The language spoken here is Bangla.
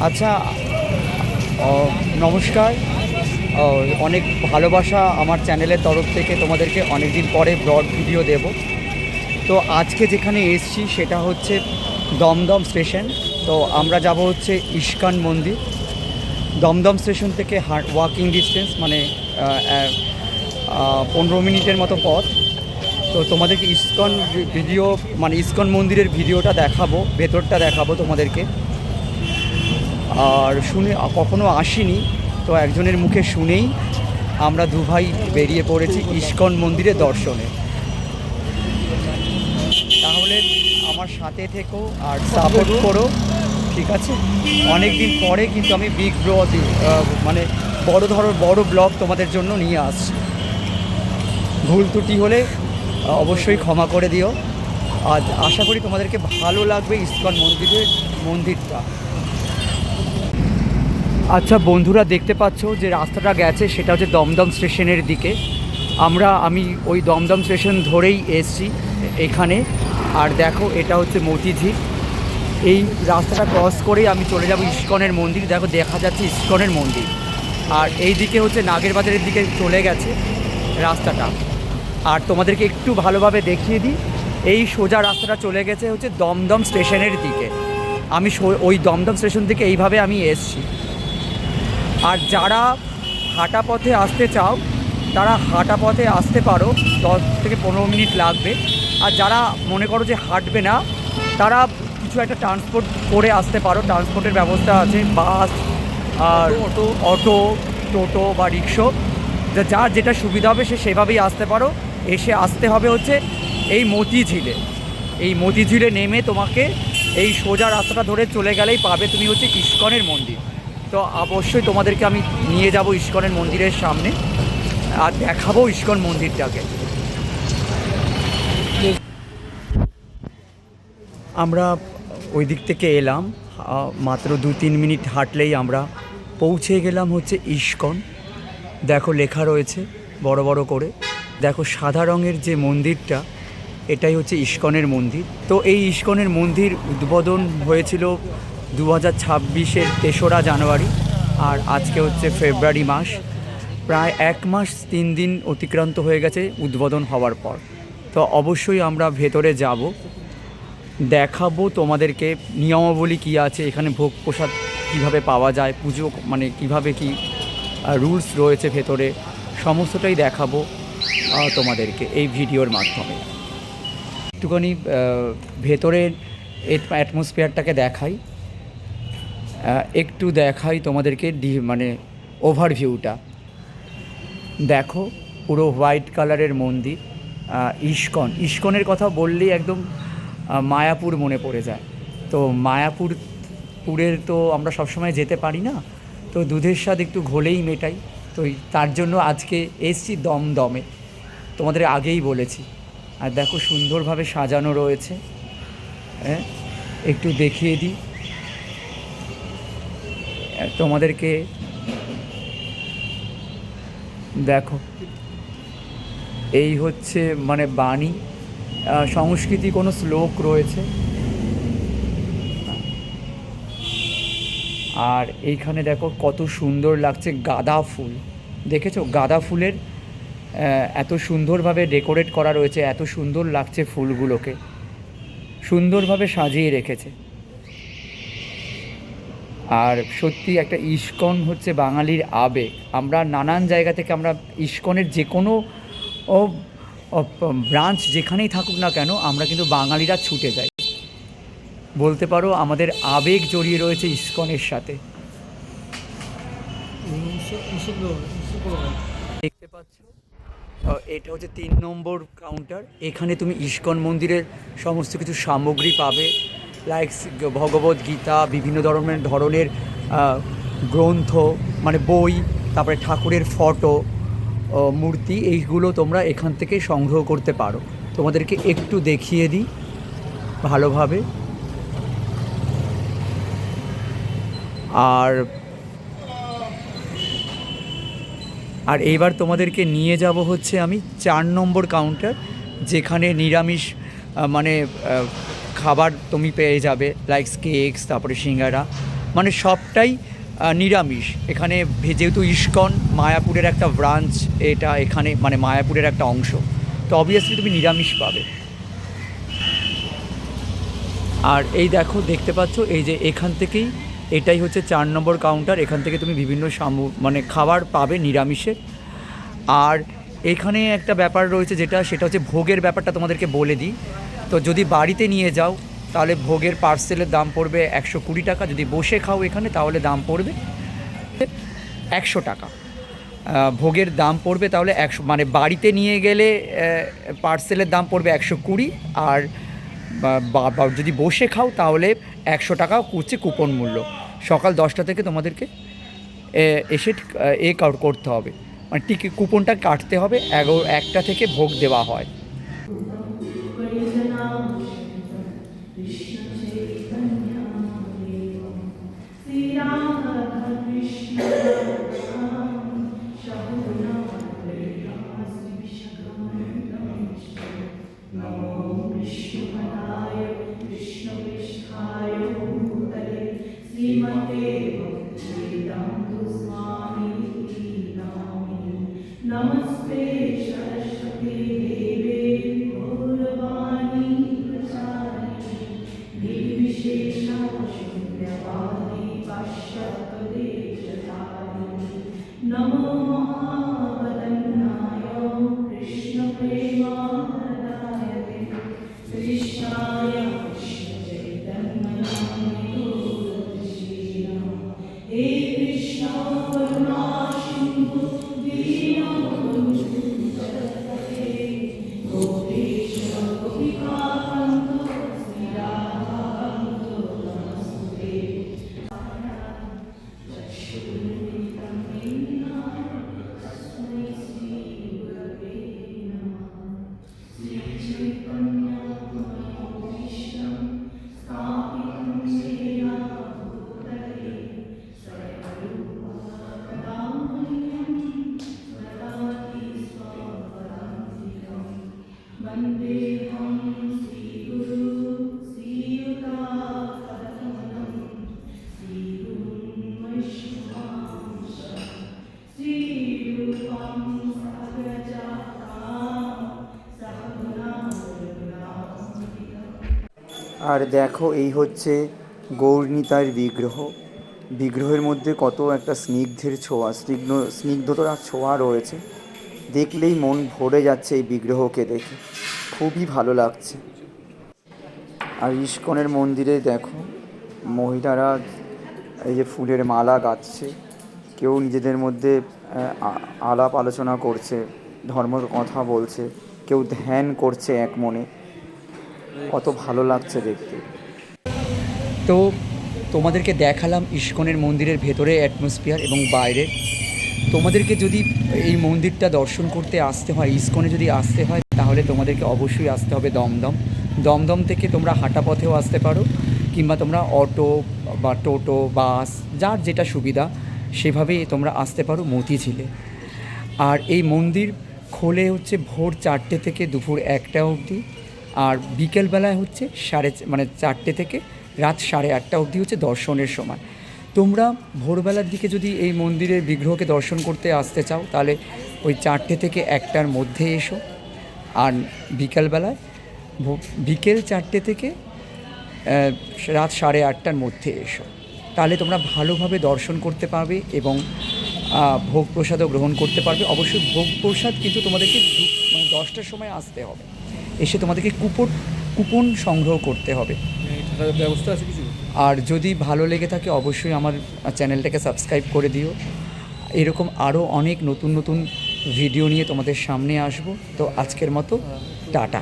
আচ্ছা, নমস্কার। অনেক ভালোবাসা আমার চ্যানেলের তরফ থেকে তোমাদেরকে অনেক দিন পরে ব্রড ভিডিও দেব। তো আজকে যেখানে এসছি সেটা হচ্ছে দমদম স্টেশন। তো আমরা যাব হচ্ছে ইস্কন মন্দির। দমদম স্টেশন থেকে ওয়াকিং ডিস্টেন্স, মানে 15 মিনিটের মতো পথ। তো তোমাদেরকে ইস্কন ভিডিও, মানে ইস্কন মন্দিরের ভিডিওটা দেখাবো, ভেতরটা দেখাবো তোমাদেরকে। আর শুনে কখনো আসিনি, তো একজনের মুখে শুনেই আমরা দু ভাই বেরিয়ে পড়েছি ইস্কন মন্দিরে দর্শনে। তাহলে আমার সাথে থেকো আর সাপোর্ট করো, ঠিক আছে? অনেক দিন পরে কিন্তু আমি বিগ মানে বড় ব্লগ তোমাদের জন্য নিয়ে আসছি। ভুল ত্রুটি হলে অবশ্যই ক্ষমা করে দিও। আজ আশা করি তোমাদেরকে ভালো লাগবে ইস্কন মন্দিরটা। আচ্ছা বন্ধুরা, দেখতে পাচ্ছ যে রাস্তাটা গেছে সেটা হচ্ছে দমদম স্টেশনের দিকে। আমি ওই দমদম স্টেশন ধরেই এসছি এখানে। আর দেখো, এটা হচ্ছে মতিঝিল। এই রাস্তাটা ক্রস করেই আমি চলে যাব ইস্কনের মন্দির। দেখো, দেখা যাচ্ছে ইস্কনের মন্দির। আর এই দিকে হচ্ছে নাগেরবাজারের দিকে চলে গেছে রাস্তাটা। আর তোমাদেরকে একটু ভালোভাবে দেখিয়ে দিই, এই সোজা রাস্তাটা চলে গেছে হচ্ছে দমদম স্টেশনের দিকে। আমি ওই দমদম স্টেশন থেকে এইভাবে আমি এসছি। আর যারা হাঁটা পথে আসতে চাও তারা হাঁটা পথে আসতে পারো, 10 থেকে 15 মিনিট লাগবে। আর যারা মনে করো যে হাঁটবে না, তারা কিছু একটা ট্রান্সপোর্ট করে আসতে পারো। ট্রান্সপোর্টের ব্যবস্থা আছে, বাস আর অটো, টোটো বা রিক্সো। যার যেটা সুবিধা হবে সে সেভাবেই আসতে পারো। আসতে হবে হচ্ছে এই মতিঝিলে নেমে তোমাকে এই সোজা রাস্তাটা ধরে চলে গেলেই পাবে তুমি হচ্ছে ইস্কনের মন্দির। তো অবশ্যই তোমাদেরকে আমি নিয়ে যাব ইস্কনের মন্দিরের সামনে আর দেখাবো ইস্কন মন্দিরটাকে। আমরা ওই দিক থেকে এলাম, মাত্র 2-3 মিনিট হাঁটলেই আমরা পৌঁছে গেলাম হচ্ছে ইস্কন। দেখো, লেখা রয়েছে বড় বড় করে। দেখো, সাদা রঙের যে মন্দিরটা, এটাই হচ্ছে ইস্কনের মন্দির। তো এই ইস্কনের মন্দির উদ্বোধন হয়েছিল 2026-এর 3রা জানুয়ারি। আর আজকে হচ্ছে ফেব্রুয়ারি মাস। প্রায় 1 মাস 3 দিন অতিক্রান্ত হয়ে গেছে উদ্বোধন হওয়ার পর। তো অবশ্যই আমরা ভেতরে যাব, দেখাবো তোমাদেরকে নিয়মাবলী কী আছে এখানে, ভোগ প্রসাদ কীভাবে পাওয়া যায়, পুজো মানে কীভাবে কী রুলস রয়েছে ভেতরে, সমস্তটাই দেখাবো তোমাদেরকে এই ভিডিওর মাধ্যমে। একটুখানি ভেতরের অ্যাটমসফিয়ারটাকে দেখাই তোমাদেরকে, মানে ওভারভিউটা দেখো। পুরো হোয়াইট কালারের মন্দির। ইস্কনের কথা বললেই একদম মায়াপুর মনে পড়ে যায়। তো মায়াপুরের তো আমরা সবসময় যেতে পারি না, তো দুধের স্বাদ একটু ঘোলেই মেটাই। তো তার জন্য আজকে এসছি দমদমে, তোমাদের আগেই বলেছি। আর দেখো, সুন্দরভাবে সাজানো রয়েছে। হ্যাঁ, একটু দেখিয়ে দিই তোমাদেরকে। দেখো, এই হচ্ছে মানে বাণী, সংস্কৃতি কোনো শ্লোক রয়েছে। আর এইখানে দেখো কত সুন্দর লাগছে গাঁদা ফুল। দেখেছো, গাঁদা ফুলের এত সুন্দরভাবে ডেকোরেট করা রয়েছে, এত সুন্দর লাগছে ফুলগুলোকে, সুন্দরভাবে সাজিয়ে রেখেছে। আর সত্যি একটা ইস্কন হচ্ছে বাঙালির আবেগ। আমরা নানান জায়গা থেকে আমরা ইস্কনের যে কোনো ব্রাঞ্চ যেখানেই থাকুক না কেন, আমরা কিন্তু বাঙালিরা ছুটে যাই। বলতে পারো আমাদের আবেগ জড়িয়ে রয়েছে ইস্কনের সাথে। দেখতে পাচ্ছ, এটা হচ্ছে 3 নম্বর কাউন্টার। এখানে তুমি ইস্কন মন্দিরের সমস্ত কিছু সামগ্রী পাবে, লাইক ভগবদ গীতা, বিভিন্ন ধরনের গ্রন্থ, মানে বই, তারপরে ঠাকুরের ফটো, মূর্তি, এইগুলো তোমরা এখান থেকে সংগ্রহ করতে পারো। তোমাদেরকে একটু দেখিয়ে দিই ভালোভাবে। আর এইবার তোমাদেরকে নিয়ে যাব হচ্ছে আমি 4 নম্বর কাউন্টার, যেখানে নিরামিষ মানে খাবার তুমি পেয়ে যাবে, লাইক কেকস, তারপরে সিঙ্গারা, মানে সবটাই নিরামিষ এখানে। যেহেতু ইস্কন মায়াপুরের একটা ব্রাঞ্চ, এটা এখানে মানে মায়াপুরের একটা অংশ, তো অবভিয়াসলি তুমি নিরামিষ পাবে। আর এই দেখো দেখতে পাচ্ছ এই যে এখান থেকেই, এটাই হচ্ছে 4 নম্বর কাউন্টার। এখান থেকে তুমি বিভিন্ন মানে খাবার পাবে নিরামিষের। আর এখানে একটা ব্যাপার রয়েছে সেটা হচ্ছে ভোগের ব্যাপারটা তোমাদেরকে বলে দিই। তো যদি বাড়িতে নিয়ে যাও তাহলে ভোগের পার্সেলের দাম পড়বে 120 টাকা। যদি বসে খাও এখানে তাহলে দাম পড়বে 100 টাকা। ভোগের দাম পড়বে তাহলে 100, মানে বাড়িতে নিয়ে গেলে পার্সেলের দাম পড়বে 120। আর যদি বসে খাও তাহলে 100 টাকা হচ্ছে কুপন মূল্য। সকাল 10টা থেকে তোমাদেরকে এসে করতে হবে, মানে টিকিট কুপনটা কাটতে হবে। 1টা থেকে ভোগ দেওয়া হয়। नमस्ते सरस्वती देवे गौरवाणी प्रचारिणे निर्विशेषा शून्यवादी पाश्चात्यदेशधारिणे नमो महावदन्याय कृष्णप्रेमानदाय कृष्णाय कृष्णचैतन्याय हे कृष्ण करुणा सिन्धु আর দেখো এই হচ্ছে গৌরনীতার বিগ্রহ। বিগ্রহের মধ্যে কত একটা স্নিগ্ধতার ছোঁয়া রয়েছে। দেখলেই মন ভরে যাচ্ছে এই বিগ্রহকে দেখে, খুবই ভালো লাগছে। আর ইস্কনের মন্দিরে দেখো মহিলারা এই যে ফুলের মালা গাঁথছে, কেউ নিজেদের মধ্যে আলাপ আলোচনা করছে, ধর্মের কথা বলছে, কেউ ধ্যান করছে এক মনে। কত ভালো লাগছে দেখতে। তো তোমাদেরকে দেখালাম ইস্কনের মন্দিরের ভেতরে অ্যাটমসফিয়ার এবং বাইরের। তোমাদেরকে যদি এই মন্দিরটা দর্শন করতে আসতে হয়, ইস্কনে যদি আসতে হয়, তাহলে তোমাদেরকে অবশ্যই আসতে হবে দমদম। দমদম থেকে তোমরা হাঁটা পথেও আসতে পারো, কিংবা তোমরা অটো বা টোটো বাস যার যেটা সুবিধা সেভাবেই তোমরা আসতে পারো মতিঝিলে। আর এই মন্দির খোলে হচ্ছে ভোর 4টে থেকে দুপুর 1টা অবধি। আর বিকেলবেলায় হচ্ছে 4টে থেকে রাত 8:30 অবধি হচ্ছে দর্শনের সময়। তোমরা ভোরবেলার দিকে যদি এই মন্দিরের বিগ্রহকে দর্শন করতে আসতে চাও তাহলে ওই 4টে থেকে 1টার মধ্যে এসো। আর বিকেলবেলায় বিকেল 4টে থেকে রাত 8:30টার মধ্যে এসো। তাহলে তোমরা ভালোভাবে দর্শন করতে পারবে এবং ভোগ প্রসাদও গ্রহণ করতে পারবে। অবশ্যই ভোগ প্রসাদ কিন্তু তোমাদেরকে 10টার সময় আসতে হবে। এসে তোমাদেরকে কুপন সংগ্রহ করতে হবে। ব্যবস্থা আছে কিছু? আর যদি ভালো লেগে থাকে অবশ্যই আমার চ্যানেলটাকে সাবস্ক্রাইব করে দিও। এরকম আরও অনেক নতুন নতুন ভিডিও নিয়ে তোমাদের সামনে আসবো। তো আজকের মতো টাটা।